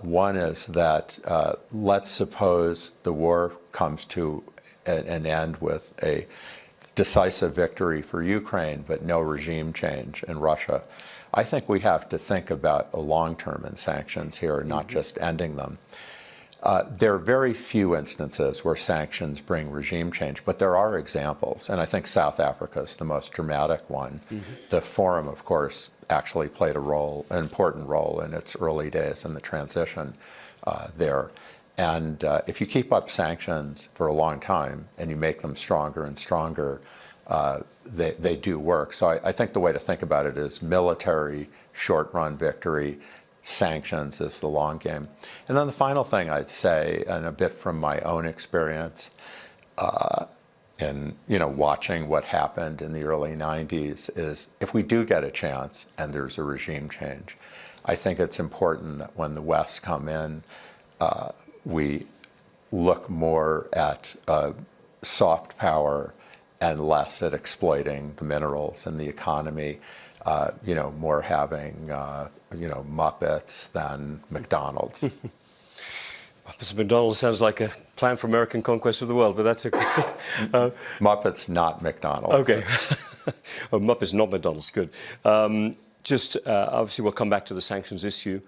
One is that let's suppose the war comes to an end with a decisive victory for Ukraine, but no regime change in Russia. I think we have to think about a long term in sanctions here, not just ending them. There are very few instances where sanctions bring regime change, but there are examples, and I think South Africa is the most dramatic one. The Forum, of course, actually played an important role in its early days in the transition there. And if you keep up sanctions for a long time and you make them stronger and stronger, they do work. So I think the way to think about it is military, short-run victory, sanctions is the long game. And then the final thing I'd say, and a bit from my own experience in watching what happened in the early 90s, is if we do get a chance and there's a regime change, I think it's important that when the West come in, we look more at soft power and less at exploiting the minerals and the economy, more having Muppets than McDonald's. Muppets and McDonald's sounds like a plan for American conquest of the world, but that's okay. Muppets, not McDonald's. Okay. Oh, Muppets, not McDonald's, good. Obviously, we'll come back to the sanctions issue.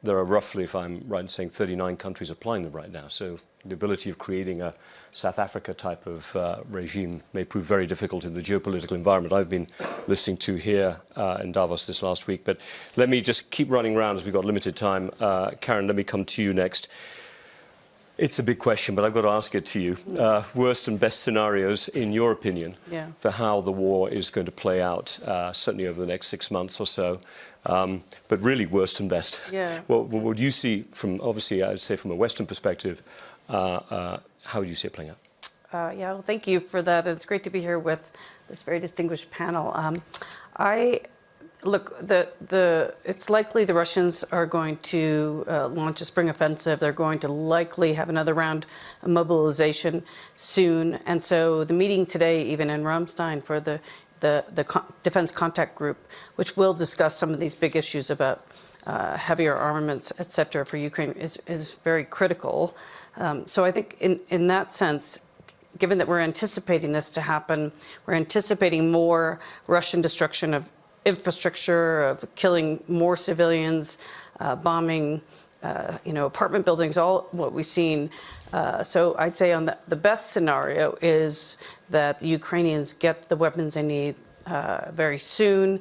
There are roughly, if I'm right in saying, 39 countries applying them right now. So the ability of creating a South Africa type of regime may prove very difficult in the geopolitical environment I've been listening to here in Davos this last week. But let me just keep running around as we've got limited time. Karen, let me come to you next. It's a big question, but I've got to ask it to you. Worst and best scenarios, in your opinion, for how the war is going to play out, certainly over the next 6 months or so. But really worst and best. What would you see from, obviously, I'd say from a Western perspective, how would you see it playing out? Well, thank you for that. It's great to be here with this very distinguished panel. Look, it's likely the Russians are going to launch a spring offensive. They're going to likely have another round of mobilization soon. And so the meeting today, even in Ramstein, for the Defense Contact Group, which will discuss some of these big issues about heavier armaments, et cetera, for Ukraine, is very critical. So I think in that sense, given that we're anticipating this to happen, we're anticipating more Russian destruction of infrastructure, of killing more civilians, bombing, apartment buildings, all what we've seen. So I'd say on the best scenario is that the Ukrainians get the weapons they need very soon.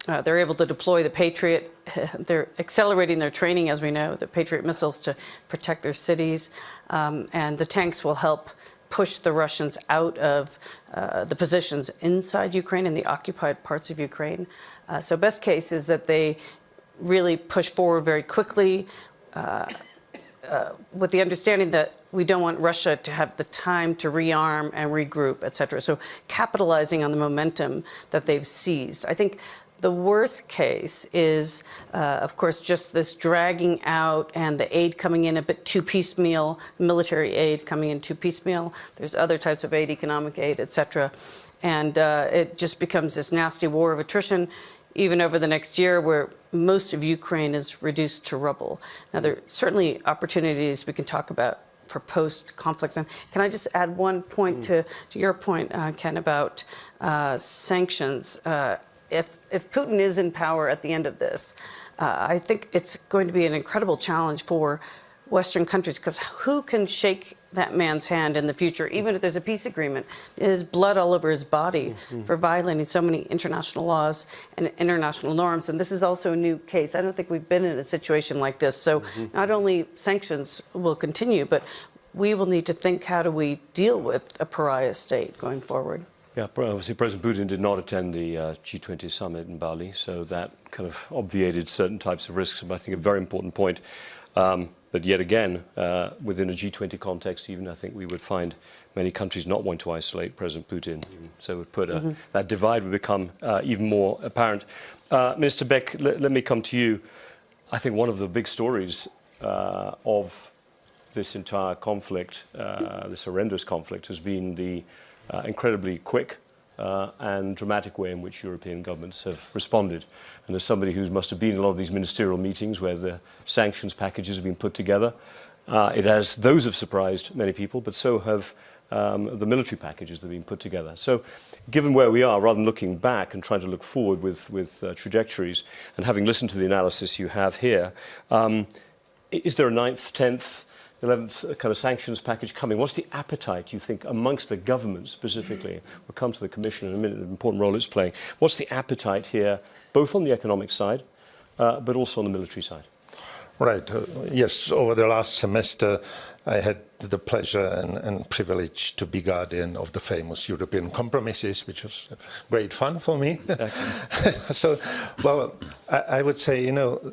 They're able to deploy the Patriot. They're accelerating their training, as we know, the Patriot missiles to protect their cities. And the tanks will help push the Russians out of the positions inside Ukraine and the occupied parts of Ukraine. So best case is that they really push forward very quickly with the understanding that we don't want Russia to have the time to rearm and regroup, et cetera. So capitalizing on the momentum that they've seized. I think the worst case is, of course, just this dragging out and the aid coming in a bit too piecemeal, military aid coming in too piecemeal. There's other types of aid, economic aid, et cetera. And it just becomes this nasty war of attrition, even over the next year, where most of Ukraine is reduced to rubble. Now, there are certainly opportunities we can talk about for post-conflict. And can I just add one point to your point, Ken, about sanctions? If Putin is in power at the end of this, I think it's going to be an incredible challenge for Western countries, because who can shake that man's hand in the future, even if there's a peace agreement? There's blood all over his body for violating so many international laws and international norms. And this is also a new case. I don't think we've been in a situation like this. So not only sanctions will continue, but we will need to think, how do we deal with a pariah state going forward? Yeah, obviously President Putin did not attend the G20 summit in Bali, so that kind of obviated certain types of risks. But I think a very important point. But yet again, within a G20 context, even I think we would find many countries not want to isolate President Putin. So it would put that divide would become even more apparent. Minister Beck, let me come to you. I think one of the big stories of this entire conflict, this horrendous conflict, has been the incredibly quick and dramatic way in which European governments have responded. And as somebody who must have been in a lot of these ministerial meetings where the sanctions packages have been put together, those have surprised many people, but so have the military packages that have been put together. So given where we are, rather than looking back and trying to look forward with trajectories, and having listened to the analysis you have here, is there a 9th, 10th, 11th kind of sanctions package coming? What's the appetite, you think, amongst the government specifically? We'll come to the Commission in a minute, an important role it's playing. What's the appetite here, both on the economic side, but also on the military side? Right. Yes, over the last semester, I had the pleasure and privilege to be guardian of the famous European compromises, which was great fun for me. So, well, I would say, you know,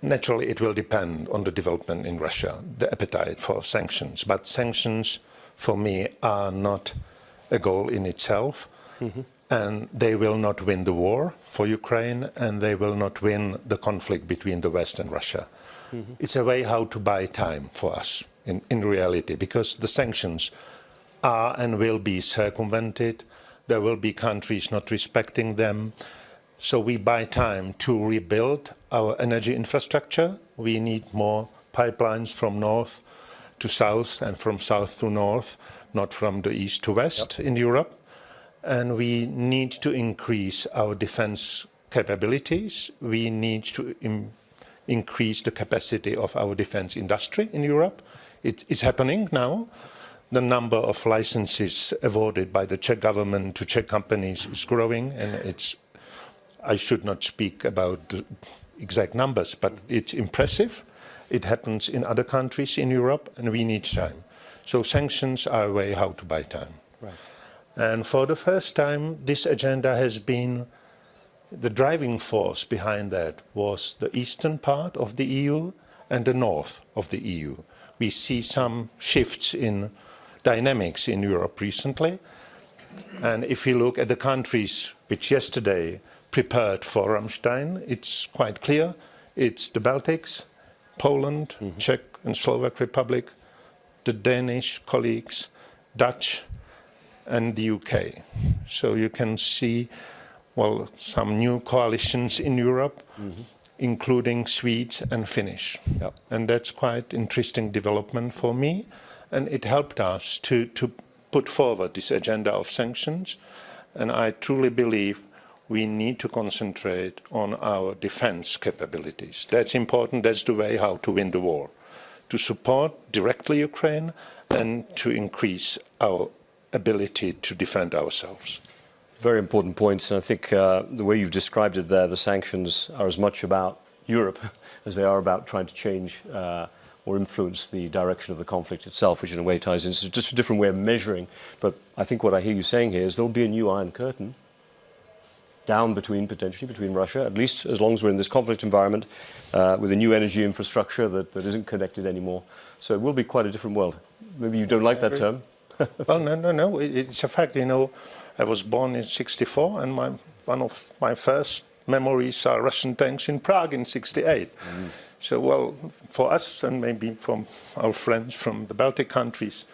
naturally it will depend on the development in Russia, the appetite for sanctions. But sanctions, for me, are not a goal in itself. Mm-hmm. And they will not win the war for Ukraine, and they will not win the conflict between the West and Russia. Mm-hmm. It's a way how to buy time for us in reality, because the sanctions are and will be circumvented. There will be countries not respecting them. So we buy time to rebuild our energy infrastructure. We need more pipelines from north to south and from south to north, not from the east to west in Europe. And we need to increase our defense capabilities. We need to increase the capacity of our defense industry in Europe. It is happening now. The number of licenses awarded by the Czech government to Czech companies is growing, and I should not speak about the exact numbers, but it's impressive. It happens in other countries in Europe, and we need time. So sanctions are a way how to buy time. Right. And for the first time, this agenda has been, the driving force behind that was the eastern part of the EU and the north of the EU. We see some shifts in dynamics in Europe recently. And if you look at the countries which yesterday prepared for Rammstein, it's quite clear. It's the Baltics, Poland, mm-hmm. Czech and Slovak Republic, the Danish colleagues, Dutch, and the UK. So you can see, well, some new coalitions in Europe, mm-hmm. including Swedes and Finnish. Yep. And that's quite interesting development for me. And it helped us to put forward this agenda of sanctions. And I truly believe we need to concentrate on our defense capabilities. That's important. That's the way how to win the war. To support directly Ukraine and to increase our ability to defend ourselves. Very important points, and I think the way you've described it there, the sanctions are as much about Europe as they are about trying to change or influence the direction of the conflict itself, which in a way ties in. It's just a different way of measuring, but I think what I hear you saying here is there'll be a new Iron Curtain down potentially between Russia, at least as long as we're in this conflict environment, with a new energy infrastructure that isn't connected anymore. So it will be quite a different world. Maybe you don't like that term. Well, no. It's a fact. You know, I was born in '64, and one of my first memories are Russian tanks in Prague in '68. Mm. So, well, for us and maybe from our friends from the Baltic countries,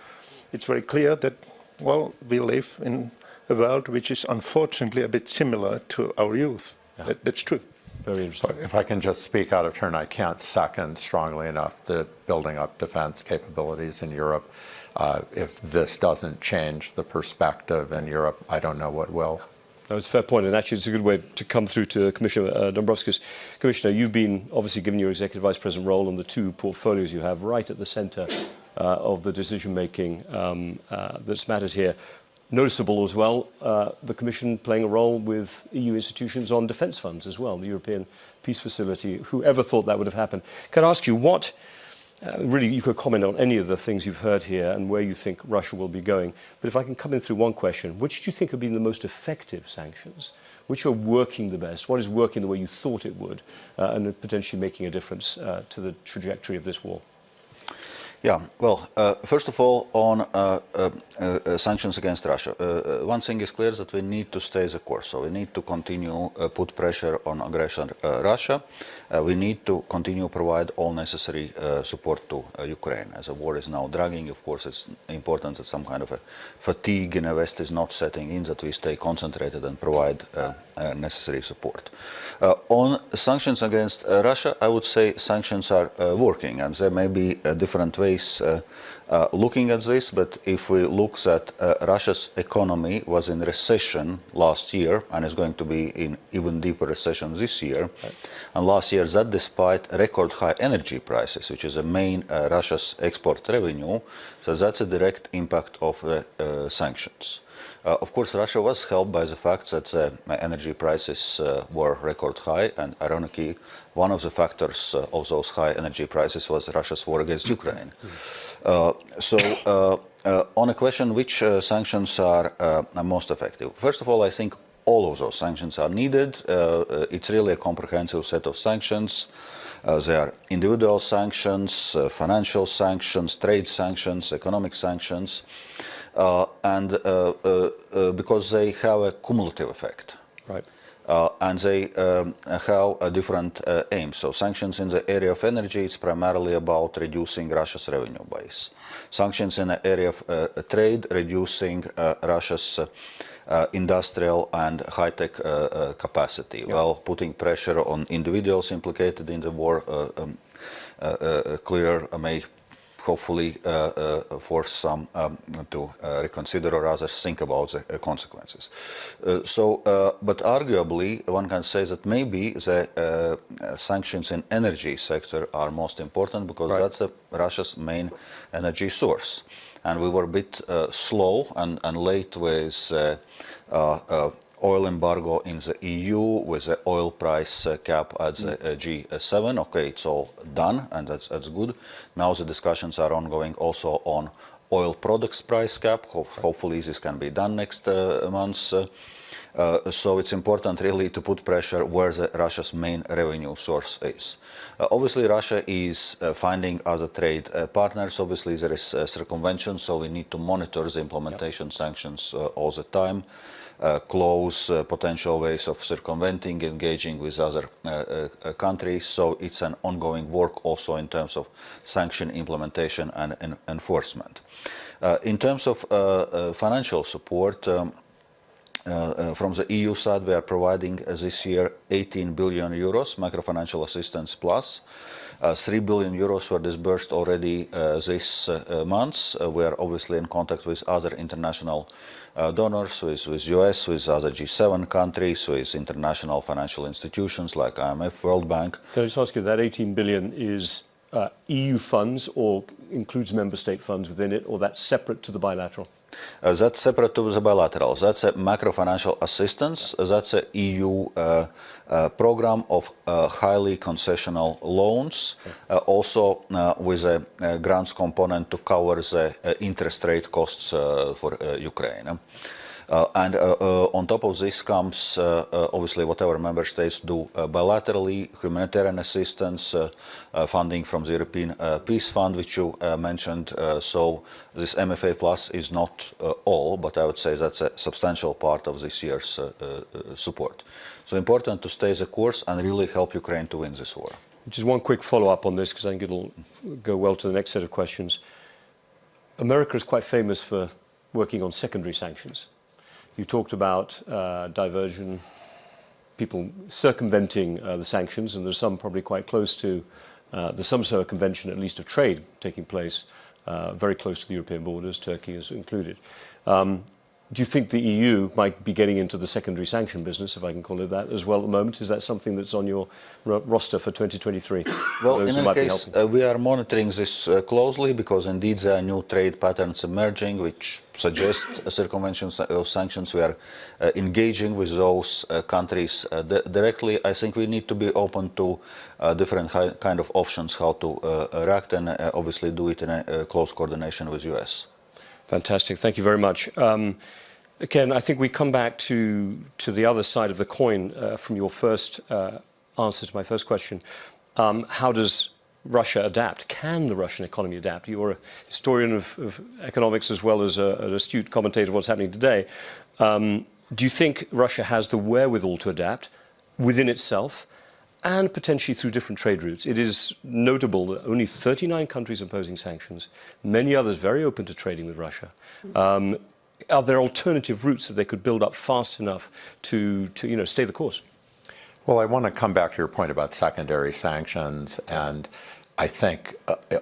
it's very clear that, well, we live in a world which is unfortunately a bit similar to our youth. Yeah. That's true. Very interesting. If I can just speak out of turn, I can't second strongly enough the building up defense capabilities in Europe. If this doesn't change the perspective in Europe, I don't know what will. That's a fair point, and actually it's a good way to come through to Commissioner Dombrovskis. Commissioner, you've been, obviously given your Executive Vice President role and the two portfolios you have right at the centre of the decision-making that's mattered here. Noticeable as well, the Commission playing a role with EU institutions on defence funds as well, the European Peace Facility. Whoever thought that would have happened? Can I ask you what, really you could comment on any of the things you've heard here and where you think Russia will be going, but if I can come in through one question, which do you think have been the most effective sanctions? Which are working the best? What is working the way you thought it would and potentially making a difference to the trajectory of this war? Yeah, well, first of all, on sanctions against Russia, one thing is clear that we need to stay the course. So we need to continue put pressure on aggression Russia. We need to continue provide all necessary support to Ukraine. As the war is now dragging, of course, it's important that some kind of a fatigue in the West is not setting in, that we stay concentrated and provide necessary support. On sanctions against Russia, I would say sanctions are working, and there may be different ways looking at this, but if we look at Russia's economy was in recession last year and is going to be in even deeper recession this year, and last year that despite record high energy prices, which is the main Russia's export revenue, so that's a direct impact of the sanctions. Of course, Russia was helped by the fact that energy prices were record high, and ironically, one of the factors of those high energy prices was Russia's war against Ukraine. On a question which sanctions are most effective, first of all, I think all of those sanctions are needed. It's really a comprehensive set of sanctions. There are individual sanctions, financial sanctions, trade sanctions, economic sanctions. Because they have a cumulative effect. Right. And they have a different aims. So sanctions in the area of energy, it's primarily about reducing Russia's revenue base. Sanctions in the area of trade, reducing Russia's industrial and high-tech capacity, while putting pressure on individuals implicated in the war, may hopefully force some to reconsider or rather think about the consequences. But arguably, one can say that maybe the sanctions in energy sector are most important because that's Russia's main energy source. And we were a bit slow and late with oil embargo in the EU, with the oil price cap at the G7. Okay, it's all done, and that's good. Now the discussions are ongoing also on oil products price cap. Hopefully this can be done next month. So it's important really to put pressure where Russia's main revenue source is. Obviously, Russia is finding other trade partners. Obviously, there is circumvention, so we need to monitor the implementation sanctions all the time. Close potential ways of circumventing, engaging with other countries. So it's an ongoing work also in terms of sanction implementation and enforcement. In terms of financial support, from the EU side, we are providing this year 18 billion euros macro-financial assistance plus. 3 billion euros were disbursed already this month. We are obviously in contact with other international donors, with US, with other G7 countries, with international financial institutions like IMF, World Bank. Can I just ask you, that 18 billion is EU funds or includes member state funds within it, or that's separate to the bilateral? That's separate to the bilaterals. That's a macro-financial assistance. That's a EU program of highly concessional loans, also with a grants component to cover the interest rate costs for Ukraine. And on top of this comes, obviously, whatever member states do bilaterally, humanitarian assistance, funding from the European Peace Fund, which you mentioned. So this MFA Plus is not all, but I would say that's a substantial part of this year's support. So important to stay the course and really help Ukraine to win this war. Just one quick follow-up on this, because I think it'll go well to the next set of questions. America is quite famous for working on secondary sanctions. You talked about diversion, people circumventing the sanctions, and there's some probably quite close to, there's some circumvention, at least of trade, taking place very close to the European borders, Turkey is included. Do you think the EU might be getting into the secondary sanction business, if I can call it that, as well at the moment? Is that something that's on your roster for 2023? Well, in any case, we are monitoring this closely because indeed there are new trade patterns emerging which suggest a circumvention of sanctions. We are engaging with those countries directly. I think we need to be open to different kind of options how to react and obviously do it in a close coordination with US. Fantastic. Thank you very much. Again, I think we come back to the other side of the coin from your first answer to my first question. How does Russia adapt? Can the Russian economy adapt? You're a historian of economics as well as an astute commentator of what's happening today. Do you think Russia has the wherewithal to adapt within itself and potentially through different trade routes? It is notable that only 39 countries imposing sanctions, many others very open to trading with Russia. Are there alternative routes that they could build up fast enough to stay the course? Well, I want to come back to your point about secondary sanctions, and I think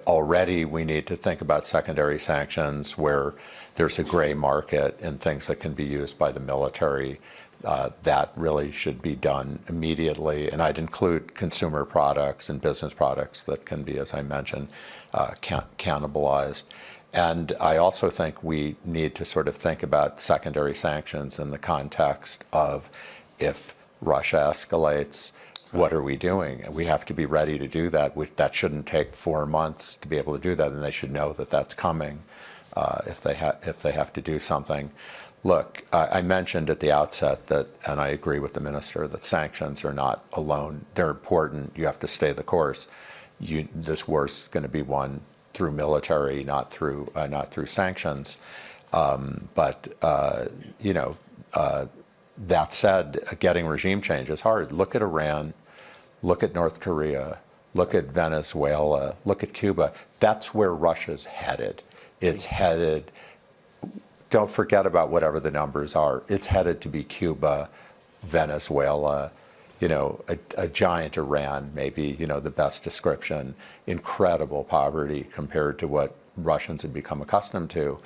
already we need to think about secondary sanctions where there's a gray market in things that can be used by the military. That really should be done immediately, and I'd include consumer products and business products that can be, as I mentioned, cannibalized. And I also think we need to sort of think about secondary sanctions in the context of if Russia escalates, what are we doing? And we have to be ready to do that. That shouldn't take 4 months to be able to do that, and they should know that that's coming if they have to do something. Look, I mentioned at the outset that, and I agree with the minister, that sanctions are not alone. They're important. You have to stay the course. This war is going to be won through military, not through sanctions. That said, getting regime change is hard. Look at Iran, look at North Korea, look at Venezuela, look at Cuba. That's where Russia's headed. It's headed, don't forget about whatever the numbers are. It's headed to be Cuba, Venezuela, a giant Iran, maybe, the best description. Incredible poverty compared to what Russians have become accustomed to.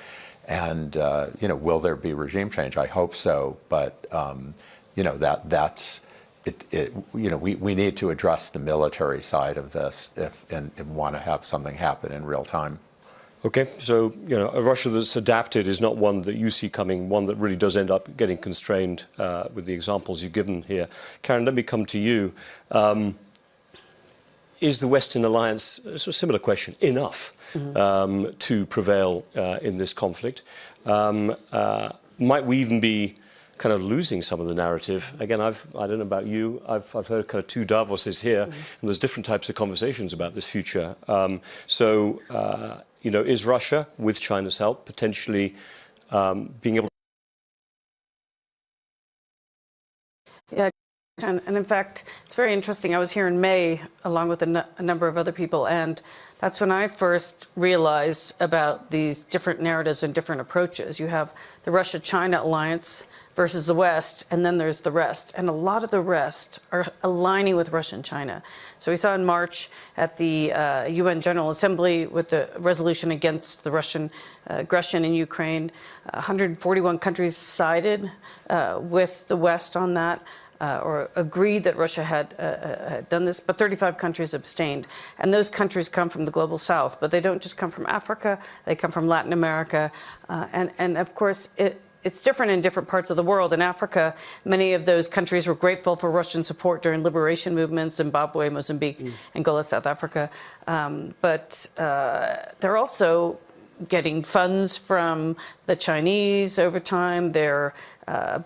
And, will there be regime change? I hope so. But, that's it. We need to address the military side of this and want to have something happen in real time. Okay, so a Russia that's adapted is not one that you see coming, one that really does end up getting constrained with the examples you've given here. Karen, let me come to you. Is the Western alliance, it's a similar question, enough to prevail in this conflict? Might we even be kind of losing some of the narrative? Again, I don't know about you, I've heard kind of two Davoses here, and there's different types of conversations about this future. Is Russia, with China's help, potentially being able to... Yeah, and in fact, it's very interesting. I was here in May, along with a number of other people, and that's when I first realized about these different narratives and different approaches. You have the Russia-China alliance versus the West, and then there's the rest. And a lot of the rest are aligning with Russia and China. So we saw in March at the UN General Assembly with the resolution against the Russian aggression in Ukraine, 141 countries sided with the West on that. Or agreed that Russia had done this, but 35 countries abstained. And those countries come from the global south, but they don't just come from Africa, they come from Latin America. And of course, it's different in different parts of the world. In Africa, many of those countries were grateful for Russian support during liberation movements, Zimbabwe, Mozambique, Angola, South Africa. But they're also getting funds from the Chinese over time. They're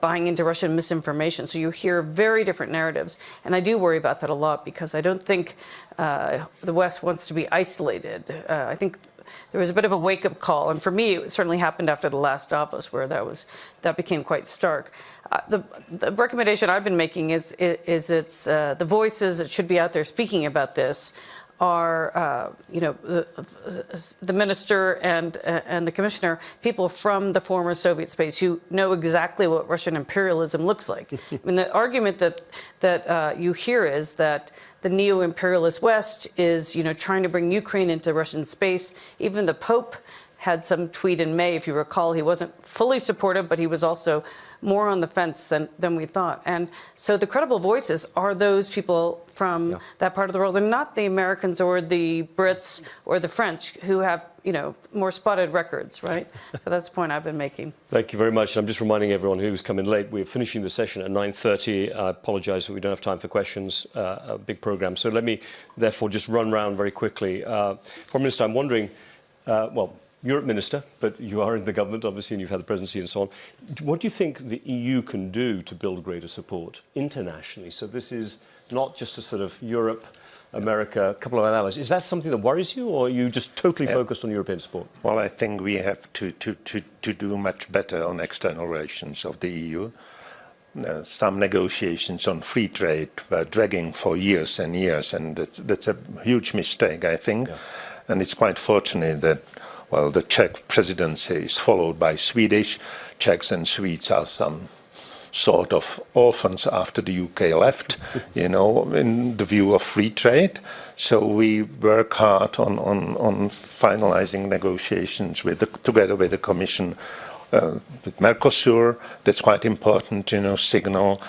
buying into Russian misinformation. So you hear very different narratives. And I do worry about that a lot because I don't think the West wants to be isolated. I think there was a bit of a wake-up call. And for me, it certainly happened after the last Davos, where that became quite stark. The recommendation I've been making is it's the voices that should be out there speaking about this are, the minister and the commissioner, people from the former Soviet space who know exactly what Russian imperialism looks like. I mean, the argument that you hear is that the neo-imperialist West is, trying to bring Ukraine into Russian space. Even the Pope had some tweet in May, if you recall. He wasn't fully supportive, but he was also more on the fence than we thought. And so the credible voices are those people from that part of the world, and not the Americans or the Brits or the French who have, more spotted records, right? So that's the point I've been making. Thank you very much. I'm just reminding everyone who's come in late, we're finishing the session at 9:30. I apologize that we don't have time for questions, a big program. So let me, therefore, just run round very quickly. Foreign Minister, I'm wondering, you're a minister, but you are in the government, obviously, and you've had the presidency and so on. What do you think the EU can do to build greater support internationally? So this is not just a sort of Europe America, a couple of other allies. Is that something that worries you, or are you just totally focused on European support? Well, I think we have to do much better on external relations of the EU. Some negotiations on free trade were dragging for years and years, and that's a huge mistake, I think. Yeah. And it's quite fortunate that, well, the Czech presidency is followed by Swedish. Czechs and Swedes are some sort of orphans after the UK left, you know, in the view of free trade. So we work hard on finalizing negotiations together with the Commission with Mercosur. That's quite important, you know, signal.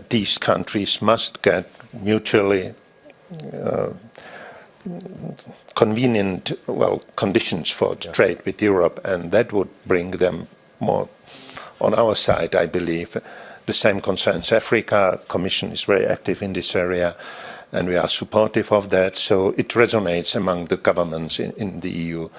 These countries must get mutually convenient, well, conditions for trade with Europe, and that would bring them more on our side, I believe. The same concerns Africa. Commission is very active in this area, and we are supportive of that. So it resonates among the governments in the EU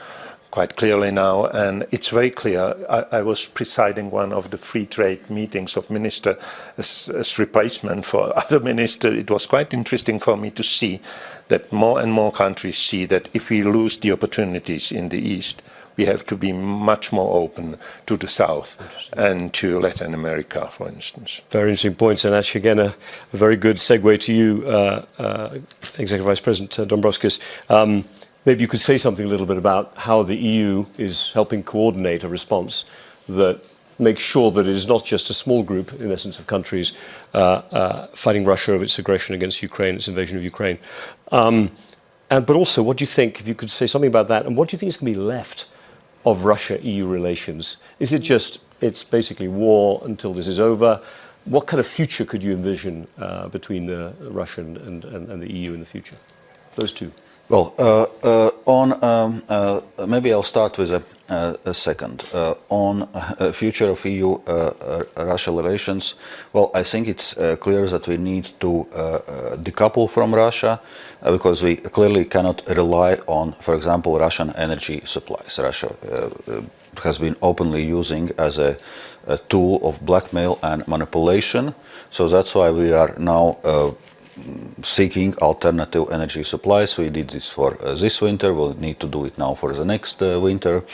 quite clearly now, and it's very clear. I was presiding one of the free trade meetings of minister as replacement for other minister. It was quite interesting for me to see that more and more countries see that if we lose the opportunities in the East, we have to be much more open to the South and to Latin America, for instance. Very interesting points, and actually, again, a very good segue to you, Executive Vice President Dombrovskis. Maybe you could say something a little bit about how the EU is helping coordinate a response that makes sure that it is not just a small group, in essence, of countries fighting Russia over its aggression against Ukraine, its invasion of Ukraine. But also, what do you think, if you could say something about that, and what do you think is going to be left of Russia-EU relations? Is it just, it's basically war until this is over? What kind of future could you envision between Russia and the EU in the future? Those two. Well, maybe I'll start with a second. On future of EU-Russia relations, well, I think it's clear that we need to decouple from Russia because we clearly cannot rely on, for example, Russian energy supplies. Russia has been openly using as a tool of blackmail and manipulation. So that's why we are now seeking alternative energy supplies. We did this for this winter. We'll need to do it now for the next winter.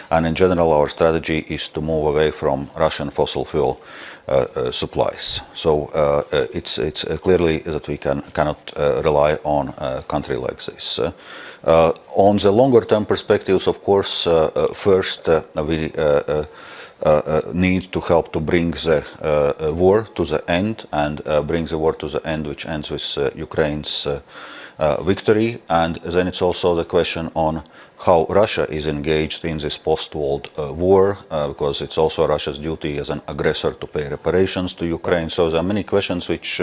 And in general, our strategy is to move away from Russian fossil fuel supplies. So it's clearly that we cannot rely on a country like this. On the longer term perspectives, of course, first we need to help to bring the war to the end and bring the war to the end, which ends with Ukraine's victory. And then it's also the question on how Russia is engaged in this post-World War, because it's also Russia's duty as an aggressor to pay reparations to Ukraine. So there are many questions which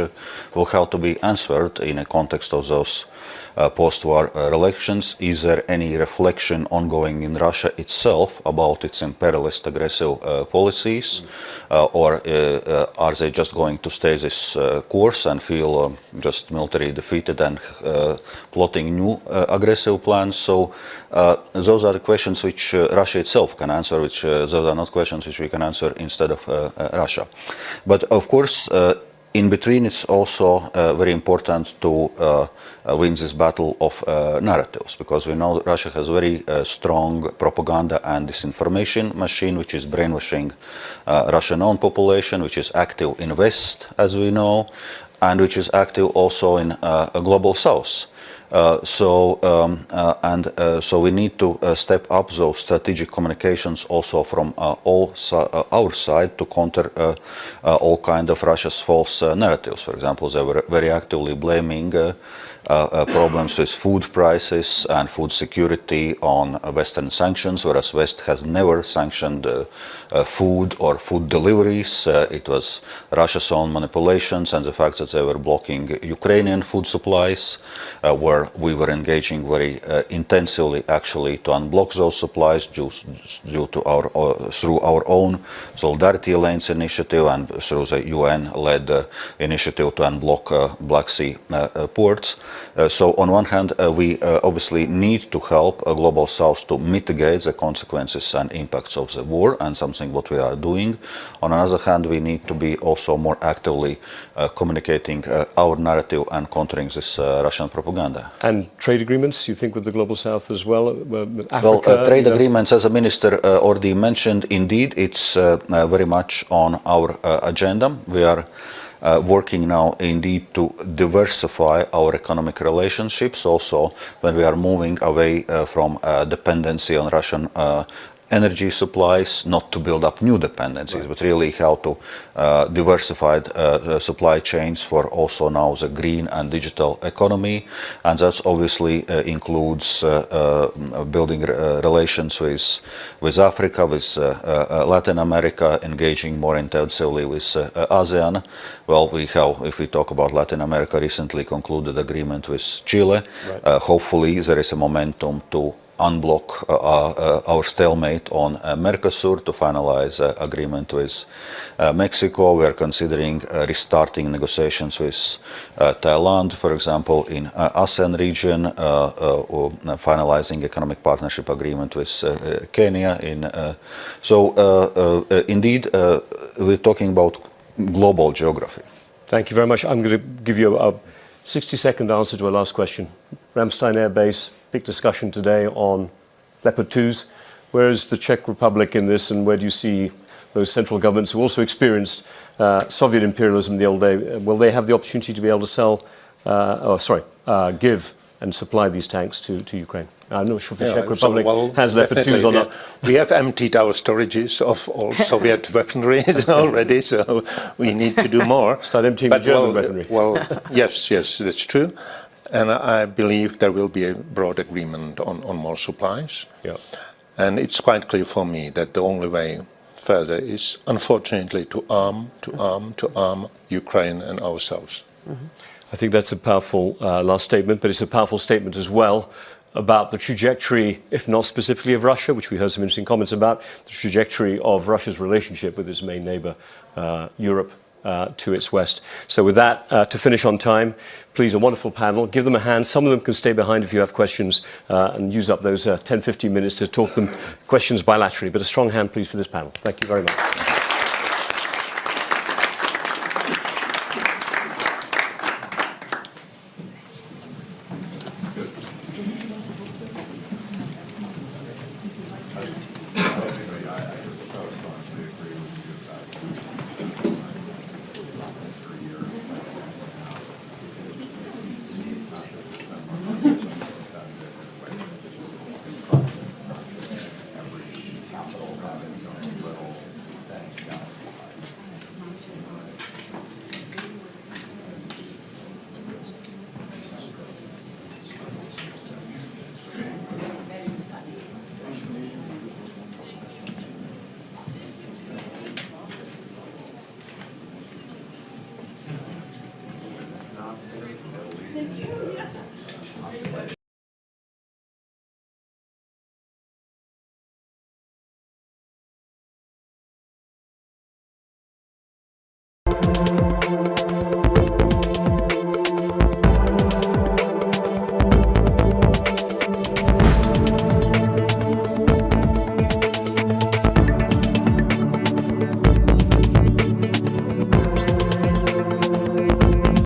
will have to be answered in a context of those post-war relations. Is there any reflection ongoing in Russia itself about its imperialist aggressive policies, or are they just going to stay this course and feel just military defeated and plotting new aggressive plans? So those are the questions which Russia itself can answer, which those are not questions which we can answer instead of Russia. But of course, in between, it's also very important to win this battle of narratives, because we know that Russia has a very strong propaganda and disinformation machine, which is brainwashing Russian own population, which is active in West, as we know, and which is active also in a global South. So we need to step up those strategic communications also from our side to counter all kind of Russia's false narratives. For example, they were very actively blaming problems with food prices and food security on Western sanctions, whereas West has never sanctioned food or food deliveries. It was Russia's own manipulations and the fact that they were blocking Ukrainian food supplies, where we were engaging very intensively actually to unblock those supplies due to through our own Solidarity Alliance initiative and through the UN-led initiative to unblock Black Sea ports. So on one hand, we obviously need to help a global south to mitigate the consequences and impacts of the war, and something what we are doing. On another hand, we need to be also more actively communicating our narrative and countering this Russian propaganda. And trade agreements, you think, with the global south as well? With Africa, well, trade agreements, as the minister already mentioned, indeed, it's very much on our agenda. We are working now indeed to diversify our economic relationships, also when we are moving away from dependency on Russian energy supplies, not to build up new dependencies, but really how to diversify supply chains for also now the green and digital economy. And that obviously includes building relations with Africa, with Latin America, engaging more intensively with ASEAN. Well, we have, if we talk about Latin America, recently concluded agreement with Chile. Right. Hopefully there is a momentum to unblock our stalemate on Mercosur, to finalize agreement with Mexico. We are considering restarting negotiations with Thailand, for example, in ASEAN region, finalizing economic partnership agreement with Kenya. Indeed, we're talking about global geography. Thank you very much. I'm going to give you a 60-second answer to a last question. Ramstein Air Base, big discussion today on Leopard 2s. Where is the Czech Republic in this, and where do you see those central governments who also experienced Soviet imperialism in the old day? Will they have the opportunity to be able to sell, give and supply these tanks to Ukraine? I'm not sure if the Czech Republic has Leopard 2s or not. We have emptied our storages of all Soviet weaponry already, so we need to do more. Start emptying the German weaponry. Well, yes, that's true. And I believe there will be a broad agreement on more supplies. Yeah. And it's quite clear for me that the only way further is, unfortunately, to arm Ukraine and ourselves. Mm-hmm. I think that's a powerful last statement, but it's a powerful statement as well about the trajectory, if not specifically of Russia, which we heard some interesting comments about, the trajectory of Russia's relationship with its main neighbor, Europe, to its west. So with that, to finish on time, please, a wonderful panel. Give them a hand. Some of them can stay behind if you have questions and use up those 10, 15 minutes to talk them questions bilaterally. But a strong hand, please, for this panel. Thank you very much.